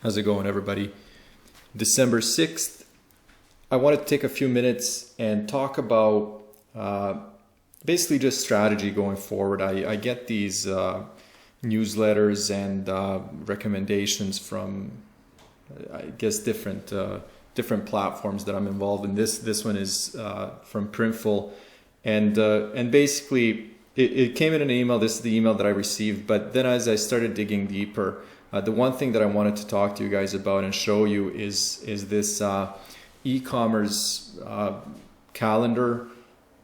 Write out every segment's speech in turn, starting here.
How's it going, everybody? December 6th, I want to take a few minutes and talk about basically just strategy going forward. I get these newsletters and recommendations from, I guess, different platforms that I'm involved in. This one is from Printful, and basically it came in an email. This is the email that I received, but then as I started digging deeper, the one thing that I wanted to talk to you guys about and show you is this e-commerce calendar.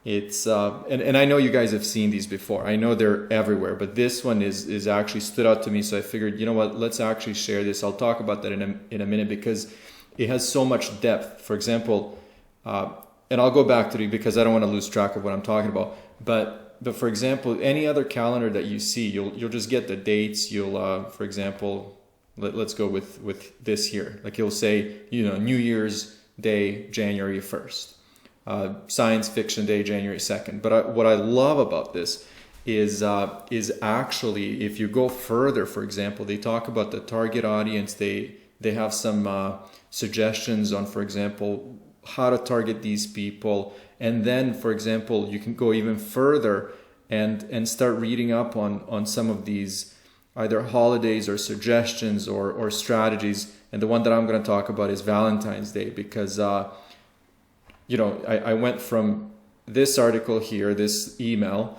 It's and I know you guys have seen these before. I know they're everywhere, but this one is actually stood out to me. So I figured, you know what, let's actually share this. I'll talk about that in a minute because it has so much depth. For example, and I'll go back to it because I don't want to lose track of what I'm talking about. But for example, any other calendar that you see, you'll just get the dates. You'll, for example, let's go with this here. Like you'll say, New Year's Day, January 1st. Science Fiction Day, January 2nd. But what I love about this is actually, if you go further, for example, they talk about the target audience. They have some suggestions on, for example, how to target these people. And then, for example, you can go even further and start reading up on some of these either holidays or suggestions or strategies. And the one that I'm going to talk about is Valentine's Day because, I went from this article here, this email,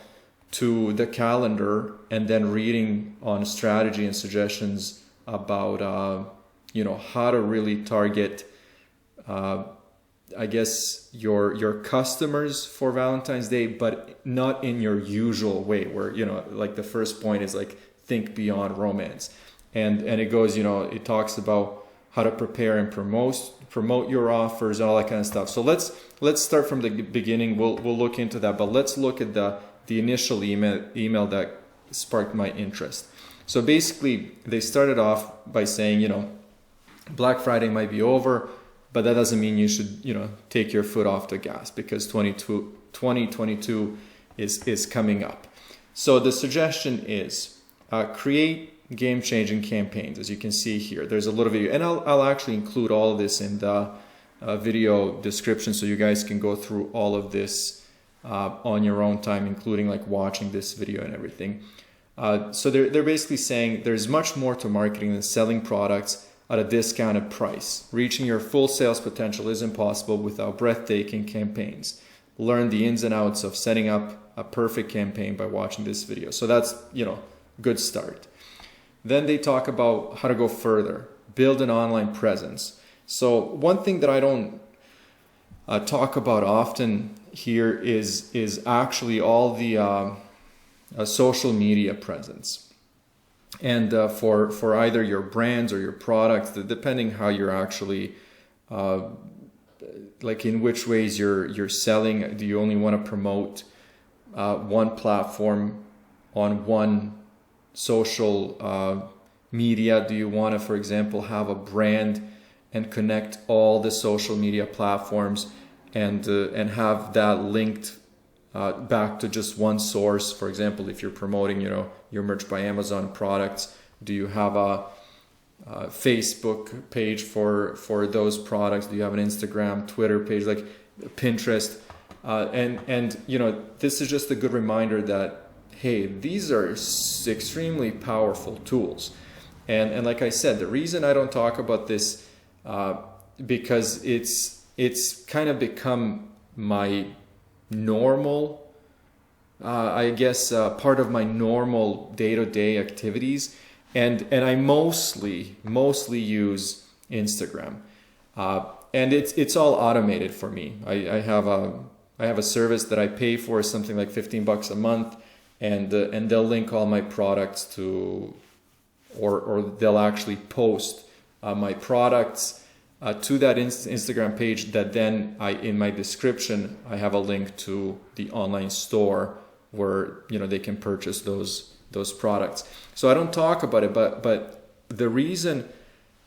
to the calendar and then reading on strategy and suggestions about, how to really target I guess your customers for Valentine's Day, but not in your usual way where, like the first point is like think beyond romance. And it goes, it talks about how to prepare and promote your offers and all that kind of stuff. So let's start from the beginning. We'll look into that, but let's look at the initial email that sparked my interest. So basically they started off by saying, Black Friday might be over, but that doesn't mean you should, take your foot off the gas because 2022 is coming up. So the suggestion is create game-changing campaigns. As you can see here, there's a little video, and I'll actually include all of this in the video description so you guys can go through all of this on your own time, including like watching this video and everything. So they're basically saying there's much more to marketing than selling products at a discounted price. Reaching your full sales potential isn't possible without breathtaking campaigns. Learn the ins and outs of setting up a perfect campaign by watching this video. So that's, good start. Then they talk about how to go further, build an online presence. So one thing that I don't talk about often here is actually all the social media presence. And for either your brands or your products, depending how you're actually, like in which ways you're selling, do you only want to promote one platform on one social media? Do you want to, for example, have a brand and connect all the social media platforms and have that linked back to just one source? For example, if you're promoting, your Merch by Amazon products, do you have a Facebook page for those products? Do you have an Instagram, Twitter page, like Pinterest? And this is just a good reminder that, hey, these are extremely powerful tools. And like I said, the reason I don't talk about this because it's kind of become my normal, I guess, part of my normal day-to-day activities, and I mostly use Instagram, and it's all automated for me. I have a service that I pay for, something like $15 a month, and they'll link all my products to, or they'll actually post my products to that Instagram page that then in my description, I have a link to the online store where, they can purchase those products. So I don't talk about it, but the reason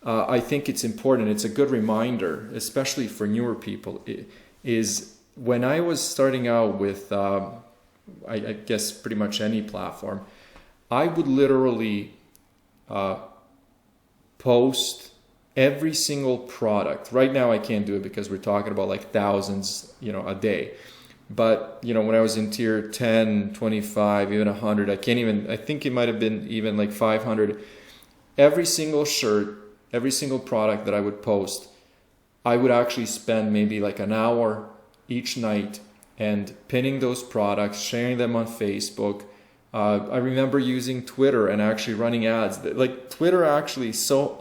I think it's important, it's a good reminder, especially for newer people, is when I was starting out with, I guess pretty much any platform, I would literally post every single product. Right now I can't do it because we're talking about like thousands, a day. But, when I was in tier 10, 25, even 100, I think it might have been even like 500. Every single shirt, every single product that I would post, I would actually spend maybe like an hour each night and pinning those products, sharing them on Facebook. I remember using Twitter and actually running ads. Like Twitter actually is so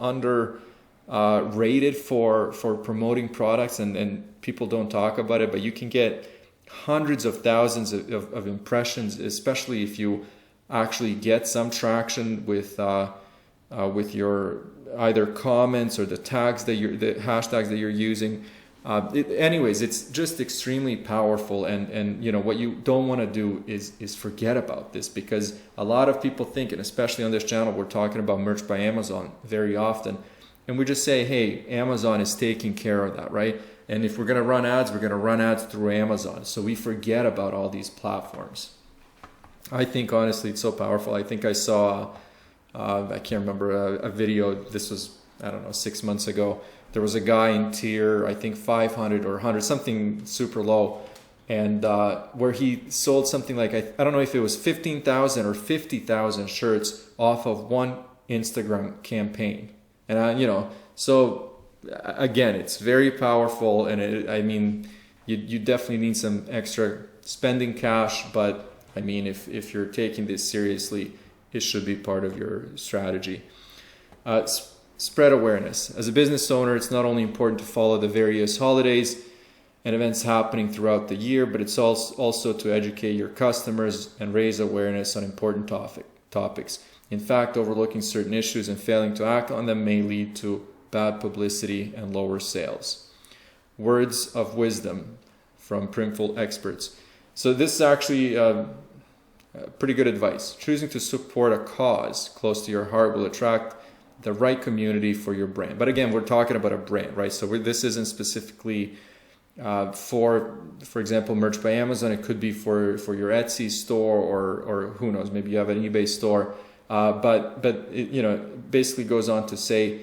rated for promoting products, and people don't talk about it, but you can get hundreds of thousands of impressions, especially if you actually get some traction with your either comments or the hashtags that you're using. Anyways, it's just extremely powerful, and what you don't want to do is forget about this, because a lot of people think, and especially on this channel, we're talking about merch by Amazon very often, and we just say, hey, Amazon is taking care of that, right? And if we're going to run ads, we're going to run ads through Amazon. So we forget about all these platforms. I think honestly it's so powerful. I think I saw I can't remember a video. This was, I don't know, 6 months ago. There was a guy in tier, I think 500 or 100, something super low, and where he sold something like, I don't know if it was 15,000 or 50,000 shirts off of one Instagram campaign. And so again, it's very powerful, and you definitely need some extra spending cash, but if you're taking this seriously, it should be part of your strategy. Spread awareness. As a business owner, it's not only important to follow the various holidays and events happening throughout the year, but it's also to educate your customers and raise awareness on important topics. In fact, overlooking certain issues and failing to act on them may lead to bad publicity and lower sales. Words of wisdom from Printful experts. So this is actually pretty good advice. Choosing to support a cause close to your heart will attract the right community for your brand. But again, we're talking about a brand, right? So this isn't specifically for example, merch by Amazon. It could be for your Etsy store, or who knows, maybe you have an eBay store. But it basically goes on to say,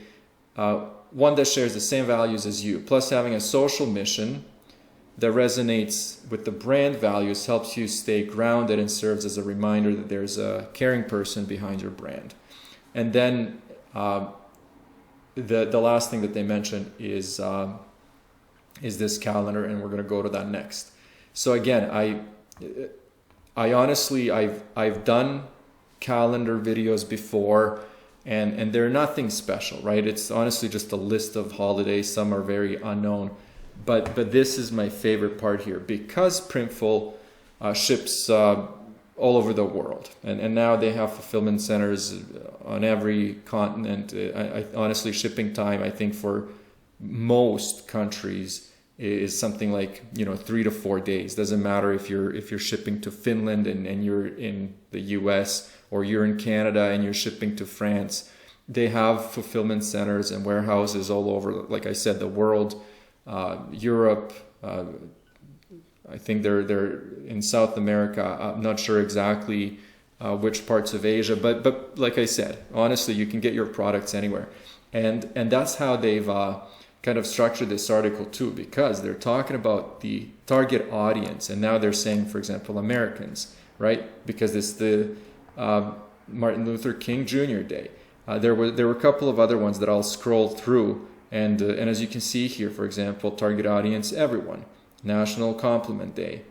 one that shares the same values as you, plus having a social mission that resonates with the brand values helps you stay grounded and serves as a reminder that there's a caring person behind your brand. And then the last thing that they mentioned is this calendar, and we're going to go to that next. So again, I honestly, I've done calendar videos before, and they're nothing special, right? It's honestly just a list of holidays. Some are very unknown, but this is my favorite part here, because Printful ships all over the world, and now they have fulfillment centers on every continent. Honestly, shipping time, I think for most countries is something like 3 to 4 days. Doesn't matter if you're shipping to Finland and you're in the US, or you're in Canada and you're shipping to France. They have fulfillment centers and warehouses all over, like I said, the world, Europe. I think they're in South America. I'm not sure exactly which parts of Asia, but like I said, honestly, you can get your products anywhere, and that's how they've kind of structured this article too, because they're talking about the target audience, and now they're saying, for example, Americans, right? Because it's the Martin Luther King Jr. Day. There were a couple of other ones that I'll scroll through, and as you can see here, for example, target audience, everyone. National Compliment Day.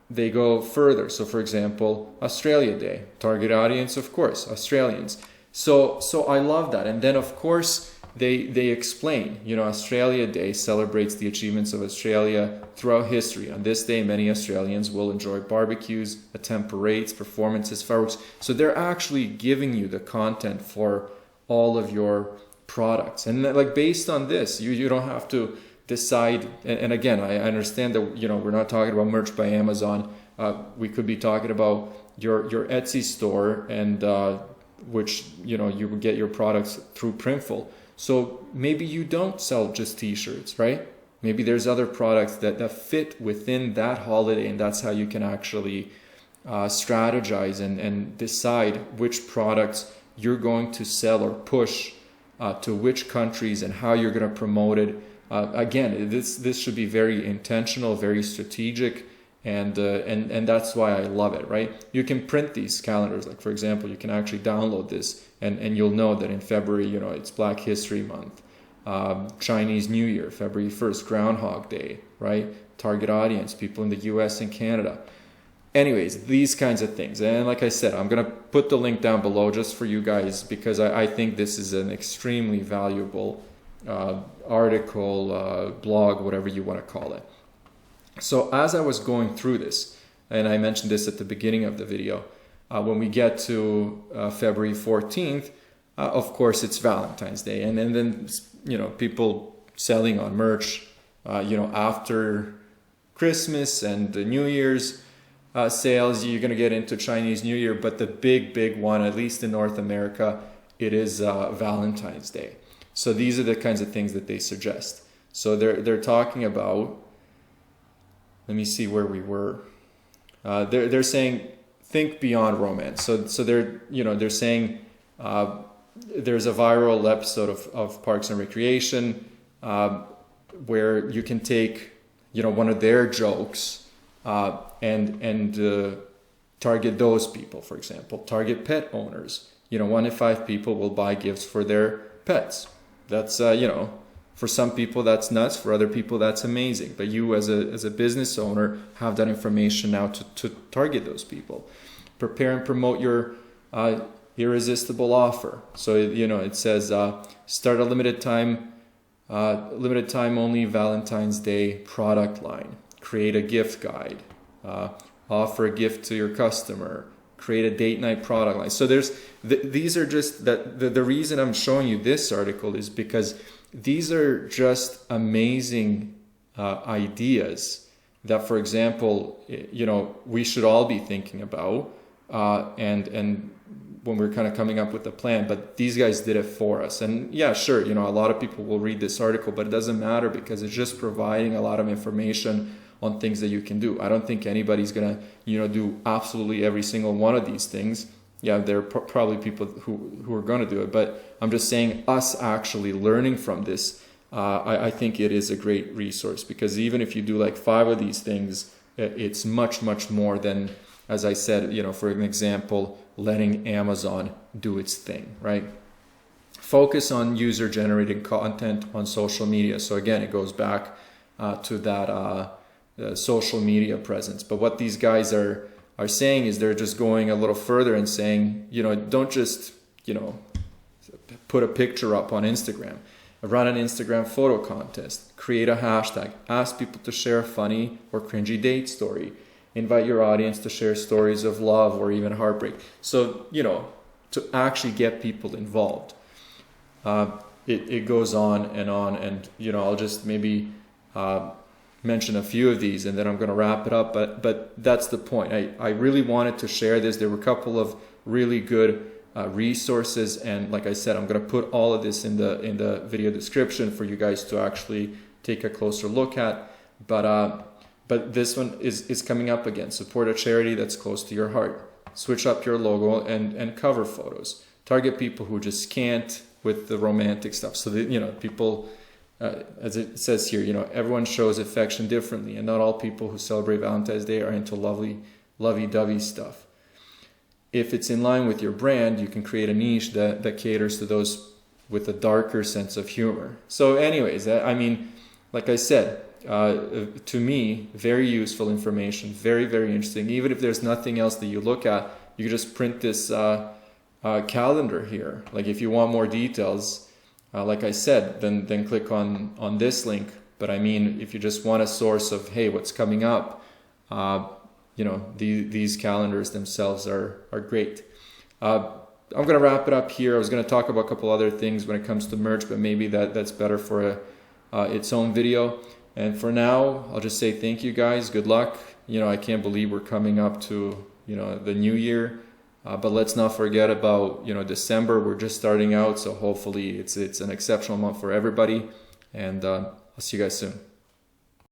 They go further. So for example, Australia Day, target audience, of course, Australians. So I love that. And then of course they explain, Australia Day celebrates the achievements of Australia throughout history. On this day, many Australians will enjoy barbecues, attend parades, performances, fireworks. So they're actually giving you the content for all of your products. And like based on this, you don't have to decide. And again, I understand that we're not talking about merch by Amazon. We could be talking about your Etsy store, and which you would get your products through Printful. So maybe you don't sell just t-shirts, right? Maybe there's other products that fit within that holiday, and that's how you can actually strategize and decide which products you're going to sell or push to which countries and how you're going to promote it. Again, this should be very intentional, very strategic, and that's why I love it, right? You can print these calendars. Like, for example, you can actually download this, and you'll know that in February, it's Black History Month, Chinese New Year, February 1st, Groundhog Day, right? Target audience, people in the US and Canada. Anyways, these kinds of things. And like I said, I'm going to put the link down below just for you guys, because I think this is an extremely valuable article, blog, whatever you want to call it. So as I was going through this, and I mentioned this at the beginning of the video, when we get to February 14th, of course it's Valentine's Day, and then people selling on merch, after Christmas and the New Year's sales, you're going to get into Chinese New Year, but the big one, at least in North America, it is Valentine's Day. So these are the kinds of things that they suggest. So they're talking about, let me see where we were. They're saying think beyond romance. So they're saying there's a viral episode of Parks and Recreation where you can take one of their jokes and target those people. For example, target pet owners. 1 in 5 people will buy gifts for their pets. That's for some people that's nuts, for other people that's amazing. But you as a business owner have that information now to target those people. Prepare and promote your irresistible offer. So it says start a limited time only Valentine's Day product line. Create a gift guide. Offer a gift to your customer. Create a date night product line. So these are just the reason I'm showing you this article is because these are just amazing ideas that, for example, we should all be thinking about, and when we're kind of coming up with a plan. But these guys did it for us. And yeah, sure, a lot of people will read this article, but it doesn't matter because it's just providing a lot of information on things that you can do. I don't think anybody's gonna do absolutely every single one of these things. Yeah, there are probably people who are going to do it, but I'm just saying us actually learning from this, I think it is a great resource, because even if you do like 5 of these things, it's much more than, as I said, for an example, letting Amazon do its thing, right? Focus on user-generated content on social media. So again, it goes back to that social media presence. But what these guys are saying is they're just going a little further and saying, don't just, put a picture up on Instagram. Run an Instagram photo contest. Create a hashtag. Ask people to share a funny or cringy date story. Invite your audience to share stories of love or even heartbreak. So, to actually get people involved. It goes on, and I'll just maybe mention a few of these, and then I'm going to wrap it up. But that's the point. I really wanted to share this. There were a couple of really good resources, and like I said, I'm going to put all of this in the video description for you guys to actually take a closer look at. But this one is coming up again. Support a charity that's close to your heart. Switch up your logo and cover photos. Target people who just can't with the romantic stuff. So that, people, as it says here, everyone shows affection differently, and not all people who celebrate Valentine's Day are into lovey-dovey stuff. If it's in line with your brand, you can create a niche that caters to those with a darker sense of humor. So anyways, like I said, to me, very useful information, very interesting. Even if there's nothing else that you look at, you can just print this calendar here. Like if you want more details, like I said, then click on this link. But if you just want a source of, hey, what's coming up, these calendars themselves are great. I'm going to wrap it up here. I was going to talk about a couple other things when it comes to merch, but maybe that's better for its own video. And for now, I'll just say thank you guys. Good luck. I can't believe we're coming up to, the new year. But let's not forget about, December. We're just starting out. So hopefully it's an exceptional month for everybody. And I'll see you guys soon.